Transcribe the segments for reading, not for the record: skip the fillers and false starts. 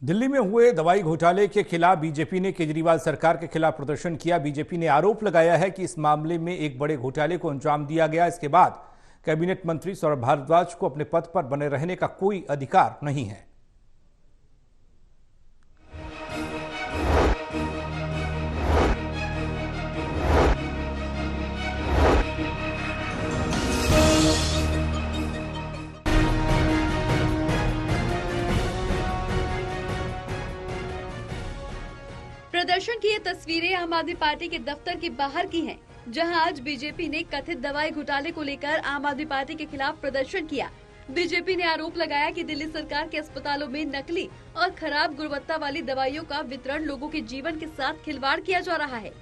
दिल्ली में हुए दवाई घोटाले के खिलाफ बीजेपी ने केजरीवाल सरकार के खिलाफ प्रदर्शन किया। बीजेपी ने आरोप लगाया है कि इस मामले में एक बड़े घोटाले को अंजाम दिया गया। इसके बाद कैबिनेट मंत्री सौरभ भारद्वाज को अपने पद पर बने रहने का कोई अधिकार नहीं है। प्रदर्शन की ये तस्वीरें आम आदमी पार्टी के दफ्तर के बाहर की हैं, जहां आज बीजेपी ने कथित दवाई घोटाले को लेकर आम आदमी पार्टी के खिलाफ प्रदर्शन किया। बीजेपी ने आरोप लगाया कि दिल्ली सरकार के अस्पतालों में नकली और खराब गुणवत्ता वाली दवाइयों का वितरण लोगों के जीवन के साथ खिलवाड़ किया जा रहा है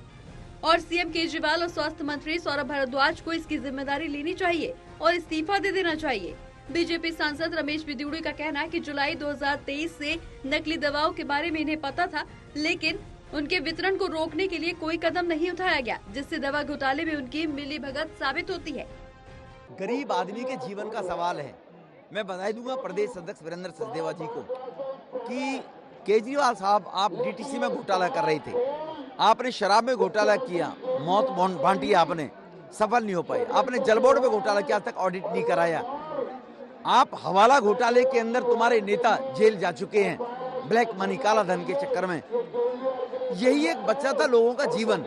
और सीएम केजरीवाल और स्वास्थ्य मंत्री सौरभ भारद्वाज को इसकी जिम्मेदारी लेनी चाहिए और इस्तीफा दे देना चाहिए। बीजेपी सांसद रमेश बिदूड़ी का कहना है कि जुलाई 2023 से नकली दवाओं के बारे में इन्हें पता था, लेकिन उनके वितरण को रोकने के लिए कोई कदम नहीं उठाया गया, जिससे दवा घोटाले में उनकी मिलीभगत साबित होती है। गरीब आदमी के जीवन का सवाल है। मैं बधाई दूंगा प्रदेश अध्यक्ष वीरेंद्र सचदेवा जी को कि केजरीवाल साहब, आप डीटीसी में घोटाला कर रहे थे, आपने शराब में घोटाला किया, मौत बांटी, आपने सफल नहीं हो पाए, आपने जल बोर्ड में घोटाला किया, आज तक ऑडिट नहीं कराया, आप हवाला घोटाले के अंदर तुम्हारे नेता जेल जा चुके हैं ब्लैक मनी, काला धन के चक्कर में। यही एक बच्चा था लोगों का जीवन।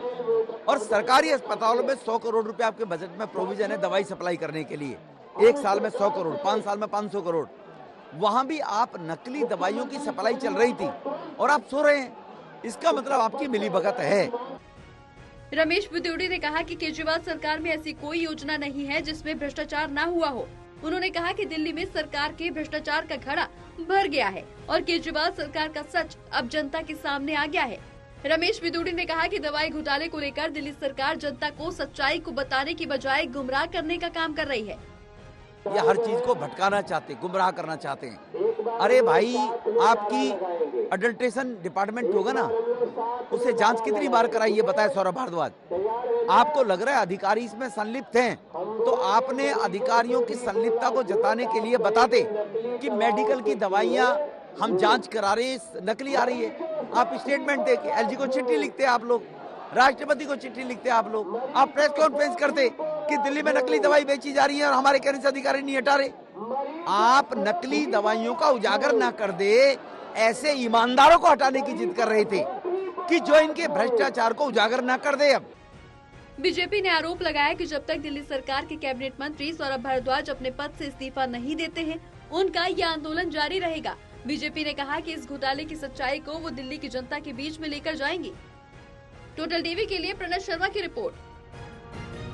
और सरकारी अस्पतालों में 100 करोड़ रुपए आपके बजट में प्रोविजन है दवाई सप्लाई करने के लिए, एक साल में 100 करोड़, 5 साल में 500 करोड़। वहां भी आप नकली दवाइयों की सप्लाई चल रही थी और आप सो रहे हैं, इसका मतलब आपकी मिलीभगत है। रमेश बिदूड़ी ने कहा कि केजरीवाल सरकार में ऐसी कोई योजना नहीं है जिसमें भ्रष्टाचार न हुआ हो। उन्होंने कहा कि दिल्ली में सरकार के भ्रष्टाचार का घड़ा भर गया है और केजरीवाल सरकार का सच अब जनता के सामने आ गया है। रमेश बिदूड़ी ने कहा कि दवाई घोटाले को लेकर दिल्ली सरकार जनता को सच्चाई को बताने की बजाय गुमराह करने का काम कर रही है। ये हर चीज को भटकाना चाहते, गुमराह करना चाहते हैं। अरे भाई, आपकी अडल्ट्रेशन डिपार्टमेंट होगा ना, उसे जांच कितनी बार कराई ये बताए सौरभ भारद्वाज। आपको लग रहा है अधिकारी इसमें संलिप्त हैं, तो आपने अधिकारियों की संलिप्तता को जताने के लिए बताते कि मेडिकल की दवाइयां हम जांच करा रहे हैं, नकली आ रही है। आप स्टेटमेंट दे के एलजी को चिट्ठी लिखते आप लोग, राष्ट्रपति को चिट्ठी लिखते आप लोग, आप प्रेस कॉन्फ्रेंस करते कि दिल्ली में नकली दवाई बेची जा रही है और हमारे कहने से अधिकारी नहीं हटा रहे। आप नकली दवाइयों का उजागर ना कर दे, ऐसे ईमानदारों को हटाने की जिद कर रहे थे कि जो इनके भ्रष्टाचार को उजागर ना कर दे। अब बीजेपी ने आरोप लगाया कि जब तक दिल्ली सरकार के कैबिनेट मंत्री सौरभ भारद्वाज अपने पद से इस्तीफा नहीं देते हैं, उनका यह आंदोलन जारी रहेगा। बीजेपी ने कहा कि इस घोटाले की सच्चाई को वो दिल्ली की जनता के बीच में लेकर जाएंगी। टोटल टीवी के लिए प्रणव शर्मा की रिपोर्ट।